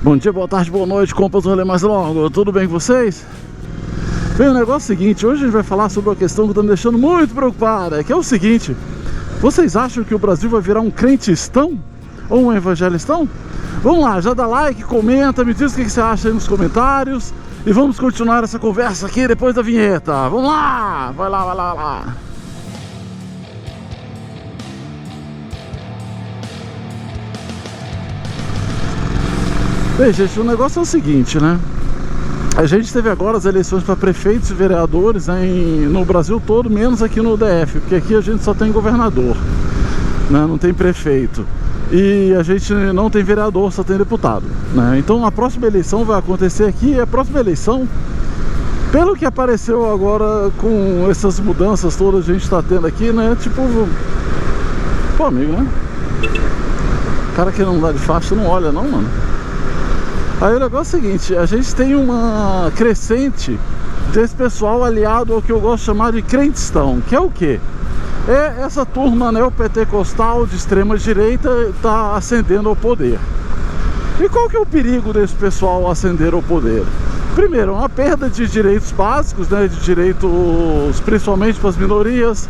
Bom dia, boa tarde, boa noite, compas do rolê mais longo, tudo bem com vocês? Bem, o negócio é o seguinte, hoje a gente vai falar sobre uma questão que está me deixando muito preocupada, que é o seguinte: vocês acham que o Brasil vai virar um crentistão ou um evangelistão? Vamos lá, já dá like, comenta, me diz o que você acha aí nos comentários e vamos continuar essa conversa aqui depois da vinheta. Vamos lá, vai lá, vai lá, vai lá. Bem, gente, o negócio é o seguinte, né? A gente teve agora as eleições para prefeitos e vereadores, né, no Brasil todo, menos aqui no DF, porque aqui a gente só tem governador, né, não tem prefeito. E a gente não tem vereador, só tem deputado, né? Então a próxima eleição vai acontecer aqui, e a próxima eleição, pelo que apareceu agora com essas mudanças todas que a gente está tendo aqui, né? Tipo, pô, amigo, né? O cara que não dá de faixa não olha não, mano. Aí o negócio é o seguinte, a gente tem uma crescente desse pessoal aliado ao que eu gosto de chamar de crentistão, que é o quê? É essa turma neopentecostal de extrema direita está ascendendo ao poder. E qual que é o perigo desse pessoal ascender ao poder? Primeiro, uma perda de direitos básicos, né, de direitos principalmente para as minorias.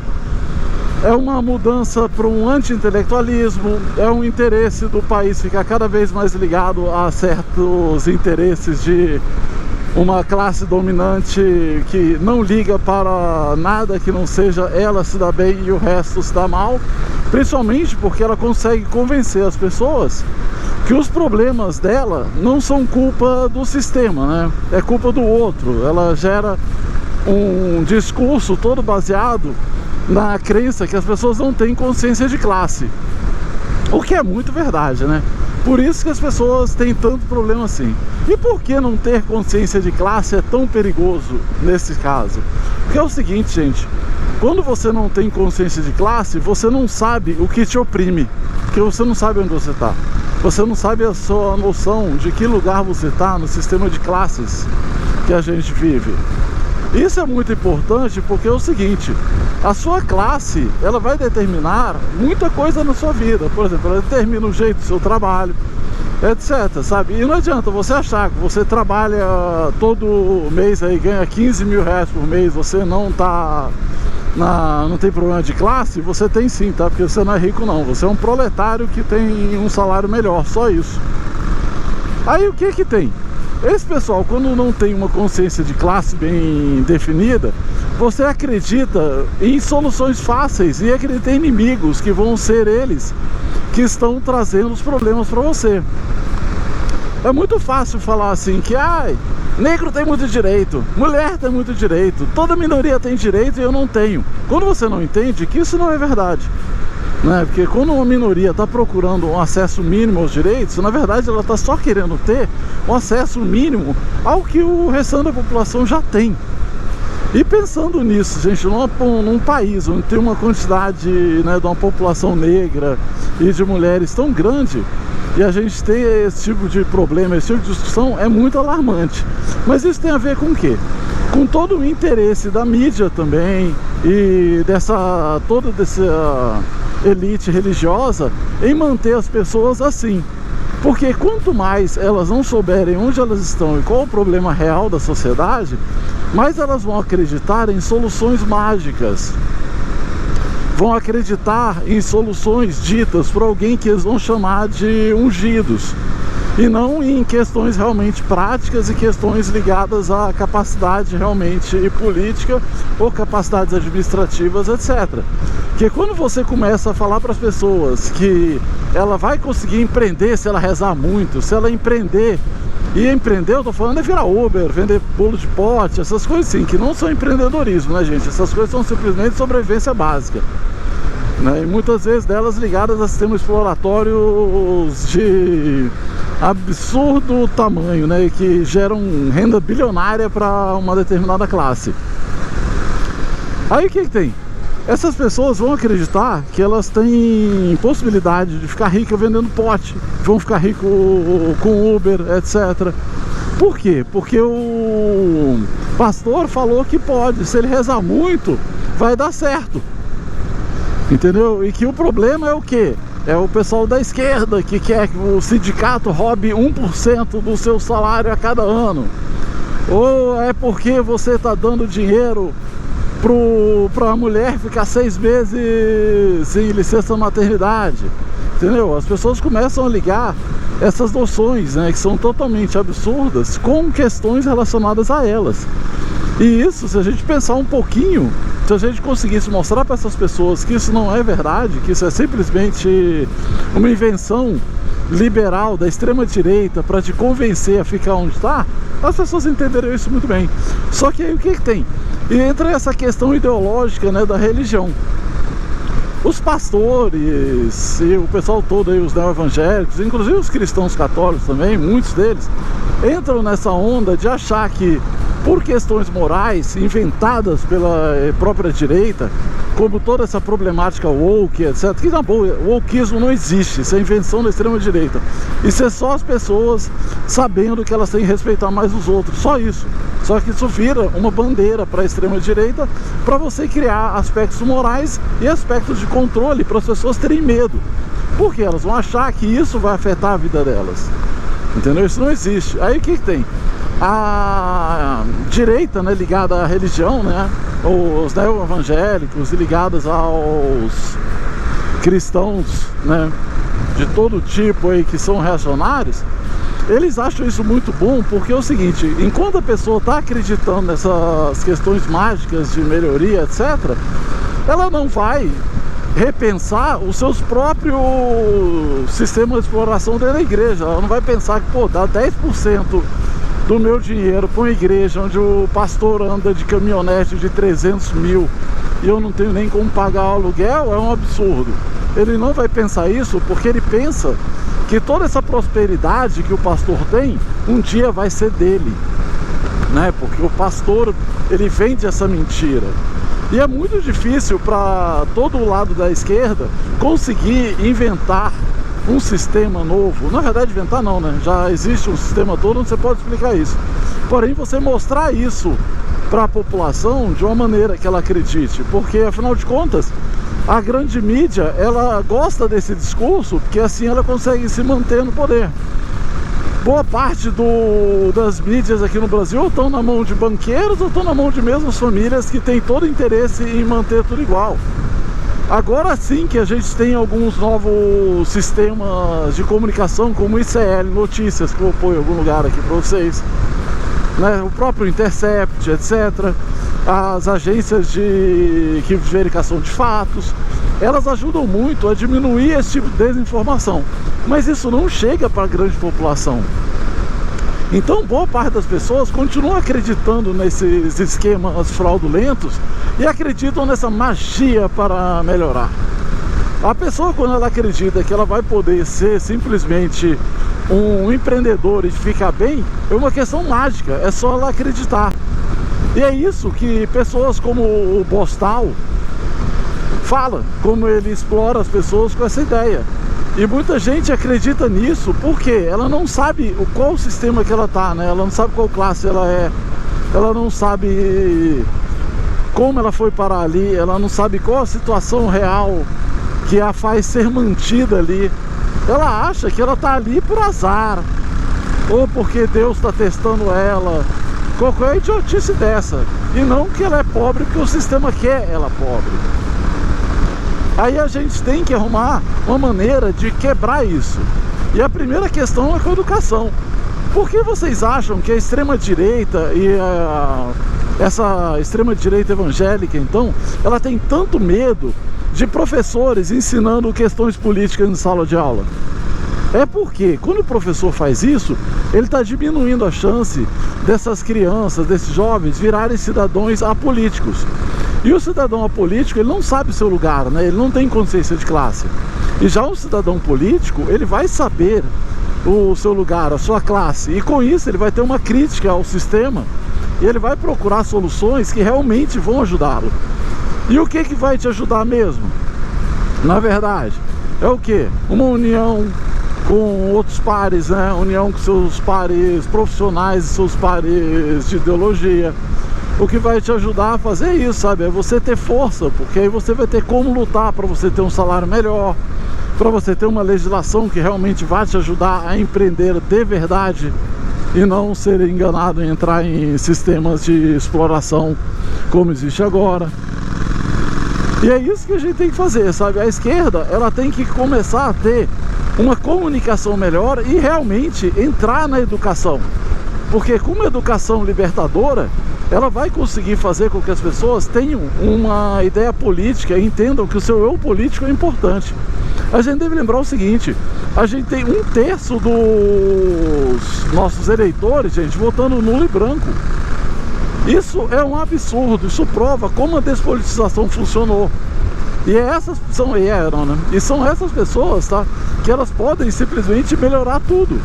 É uma mudança para um anti-intelectualismo, é um interesse do país ficar cada vez mais ligado a certos interesses de uma classe dominante que não liga para nada que não seja ela se dá bem e o resto se dá mal, principalmente porque ela consegue convencer as pessoas que os problemas dela não são culpa do sistema, né? É culpa do outro. Ela gera um discurso todo baseado na crença que as pessoas não têm consciência de classe, o que é muito verdade, né? Por isso que as pessoas têm tanto problema assim. E por que não ter consciência de classe é tão perigoso nesse caso? Porque é o seguinte, gente, quando você não tem consciência de classe, você não sabe o que te oprime, porque você não sabe onde você está. Você não sabe a sua noção de que lugar você está no sistema de classes que a gente vive. Isso é muito importante porque é o seguinte: a sua classe, ela vai determinar muita coisa na sua vida. Por exemplo, ela determina o jeito do seu trabalho, etc, sabe? E não adianta você achar que você trabalha todo mês aí, ganha 15 mil reais por mês, você não tem problema de classe. Você tem sim, tá? Porque você não é rico não, você é um proletário que tem um salário melhor, só isso. Aí o que que tem? Esse pessoal, quando não tem uma consciência de classe bem definida, você acredita em soluções fáceis e acredita em inimigos que vão ser eles que estão trazendo os problemas para você. É muito fácil falar assim que negro tem muito direito, mulher tem muito direito, toda minoria tem direito e eu não tenho. Quando você não entende que isso não é verdade, né? Porque quando uma minoria está procurando um acesso mínimo aos direitos, na verdade ela está só querendo ter um acesso mínimo ao que o restante da população já tem. E pensando nisso, gente, num país onde tem uma quantidade, né, de uma população negra e de mulheres tão grande, e a gente tem esse tipo de problema, esse tipo de discussão, é muito alarmante. Mas isso tem a ver com o quê? Com todo o interesse da mídia também e toda dessa elite religiosa em manter as pessoas assim. Porque quanto mais elas não souberem onde elas estão e qual o problema real da sociedade, mais elas vão acreditar em soluções mágicas, vão acreditar em soluções ditas por alguém que eles vão chamar de ungidos, e não em questões realmente práticas e questões ligadas à capacidade realmente política ou capacidades administrativas, etc. Porque quando você começa a falar para as pessoas que ela vai conseguir empreender se ela rezar muito, se ela empreender, e empreender, eu tô falando, é virar Uber, vender bolo de pote, essas coisas assim, que não são empreendedorismo, né, gente? Essas coisas são simplesmente sobrevivência básica, né? E muitas vezes delas ligadas a sistemas exploratórios de absurdo tamanho, né, e que geram renda bilionária para uma determinada classe. Aí o que tem? Essas pessoas vão acreditar que elas têm possibilidade de ficar ricas vendendo pote, vão ficar ricos com Uber, etc. Por quê? Porque o pastor falou que pode, se ele rezar muito, vai dar certo. Entendeu? E que o problema é o quê? é o pessoal da esquerda que quer que o sindicato roube 1% do seu salário a cada ano. Ou é porque você está dando dinheiro para a mulher ficar 6 meses em licença maternidade, entendeu? As pessoas começam a ligar essas noções, né, que são totalmente absurdas, com questões relacionadas a elas. E isso, se a gente pensar um pouquinho, se a gente conseguisse mostrar para essas pessoas que isso não é verdade, que isso é simplesmente uma invenção liberal da extrema direita para te convencer a ficar onde está, as pessoas entenderiam isso muito bem. Só que aí o que tem? E entra essa questão ideológica, né, da religião. Os pastores e o pessoal todo aí, os neo-evangélicos, inclusive os cristãos católicos também, muitos deles, entram nessa onda de achar que, por questões morais inventadas pela própria direita, como toda essa problemática woke, etc., que na boa, o wokeismo não existe, isso é invenção da extrema direita. Isso é só as pessoas sabendo que elas têm que respeitar mais os outros, só isso. Só que isso vira uma bandeira para a extrema direita, para você criar aspectos morais e aspectos de controle para as pessoas terem medo, porque elas vão achar que isso vai afetar a vida delas, entendeu? Isso não existe. Aí o que tem? A direita, né, ligada à religião, né, os neo-evangélicos ligados aos cristãos, né, de todo tipo aí que são reacionários, eles acham isso muito bom, porque é o seguinte: enquanto a pessoa está acreditando nessas questões mágicas de melhoria, etc., ela não vai repensar os seus próprios sistemas de exploração dentro da igreja. Ela não vai pensar que, pô, dá 10% do meu dinheiro para uma igreja onde o pastor anda de caminhonete de 300 mil e eu não tenho nem como pagar o aluguel, é um absurdo. Ele não vai pensar isso, porque ele pensa que toda essa prosperidade que o pastor tem, um dia vai ser dele, né? Porque o pastor, ele vende essa mentira. E é muito difícil para todo o lado da esquerda conseguir inventar um sistema novo. Na verdade, inventar não, né? Já existe um sistema todo onde você pode explicar isso. Porém, você mostrar isso para a população de uma maneira que ela acredite, porque afinal de contas a grande mídia, ela gosta desse discurso, porque assim ela consegue se manter no poder. Boa parte das mídias aqui no Brasil ou estão na mão de banqueiros ou estão na mão de mesmas famílias que têm todo interesse em manter tudo igual. Agora sim que a gente tem alguns novos sistemas de comunicação, como o ICL Notícias, que eu ponho em algum lugar aqui para vocês, né? O próprio Intercept, etc., as agências de verificação de fatos, elas ajudam muito a diminuir esse tipo de desinformação, mas isso não chega para a grande população. Então boa parte das pessoas continua acreditando nesses esquemas fraudulentos e acreditam nessa magia para melhorar. A pessoa, quando ela acredita que ela vai poder ser simplesmente um empreendedor e ficar bem, é uma questão mágica, é só ela acreditar. E é isso que pessoas como o Bostal fala, como ele explora as pessoas com essa ideia. E muita gente acredita nisso porque ela não sabe qual sistema que ela tá, né? Ela não sabe qual classe ela é, ela não sabe como ela foi parar ali, ela não sabe qual a situação real que a faz ser mantida ali. Ela acha que ela tá ali por azar, ou porque Deus está testando ela, qualquer idiotice dessa, e não que ela é pobre porque o sistema quer ela pobre. Aí a gente tem que arrumar uma maneira de quebrar isso. E a primeira questão é com a educação. Por que vocês acham que a extrema-direita e essa extrema-direita evangélica, então, ela tem tanto medo de professores ensinando questões políticas em sala de aula? É porque quando o professor faz isso, ele está diminuindo a chance dessas crianças, desses jovens virarem cidadãos apolíticos. E o cidadão apolítico, ele não sabe o seu lugar, né? Ele não tem consciência de classe. E já o cidadão político, ele vai saber o seu lugar, a sua classe. E com isso ele vai ter uma crítica ao sistema e ele vai procurar soluções que realmente vão ajudá-lo. E o que vai te ajudar mesmo? Na verdade, é o quê? Uma união com outros pares, né? União com seus pares profissionais e seus pares de ideologia. O que vai te ajudar a fazer isso, sabe? É você ter força, porque aí você vai ter como lutar para você ter um salário melhor, para você ter uma legislação que realmente vai te ajudar a empreender de verdade e não ser enganado em entrar em sistemas de exploração como existe agora. E é isso que a gente tem que fazer, sabe? A esquerda, ela tem que começar a ter uma comunicação melhor e realmente entrar na educação. Porque com uma educação libertadora, ela vai conseguir fazer com que as pessoas tenham uma ideia política e entendam que o seu eu político é importante. A gente deve lembrar o seguinte: a gente tem 1/3 dos nossos eleitores, gente, votando nulo e branco. Isso é um absurdo, isso prova como a despolitização funcionou. E essas são essas pessoas, tá, que elas podem simplesmente melhorar tudo.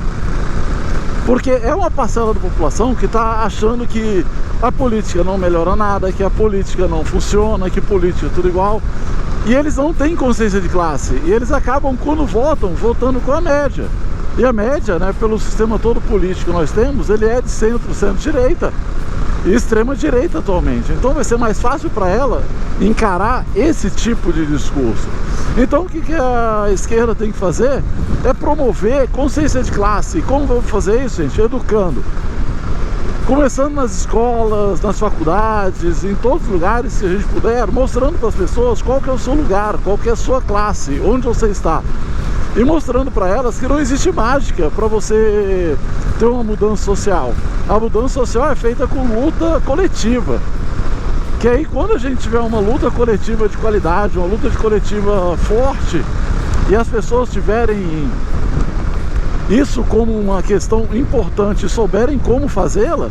Porque é uma parcela da população que está achando que a política não melhora nada, que a política não funciona, que política é tudo igual. E eles não têm consciência de classe. E eles acabam, quando votam, votando com a média. E a média, né, pelo sistema todo político que nós temos, ele é de 100% direita e extrema direita atualmente. Então vai ser mais fácil para ela encarar esse tipo de discurso. Então o que a esquerda tem que fazer é promover consciência de classe. E como vamos fazer isso, gente? Educando. Começando nas escolas, nas faculdades, em todos os lugares, se a gente puder, mostrando para as pessoas qual que é o seu lugar, qual que é a sua classe, onde você está. E mostrando para elas que não existe mágica para você ter uma mudança social. A mudança social é feita com luta coletiva. Que aí, quando a gente tiver uma luta coletiva de qualidade, uma luta de coletiva forte, e as pessoas tiverem isso como uma questão importante e souberem como fazê-la,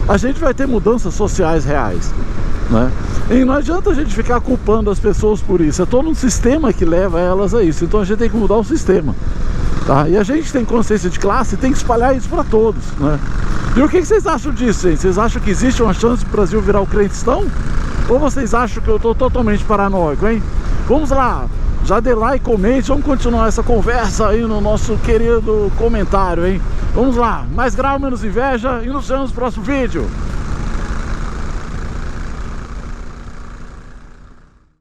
a gente vai ter mudanças sociais reais, né? E não adianta a gente ficar culpando as pessoas por isso. É todo um sistema que leva elas a isso. Então a gente tem que mudar o sistema, tá? E a gente tem consciência de classe e tem que espalhar isso para todos, né? E o que vocês acham disso, gente? Vocês acham que existe uma chance do Brasil virar o crentistão? Ou vocês acham que eu estou totalmente paranoico, hein? Vamos lá, já dê like, comente, vamos continuar essa conversa aí no nosso querido comentário, hein? Vamos lá, mais grau, menos inveja, e nos vemos no próximo vídeo.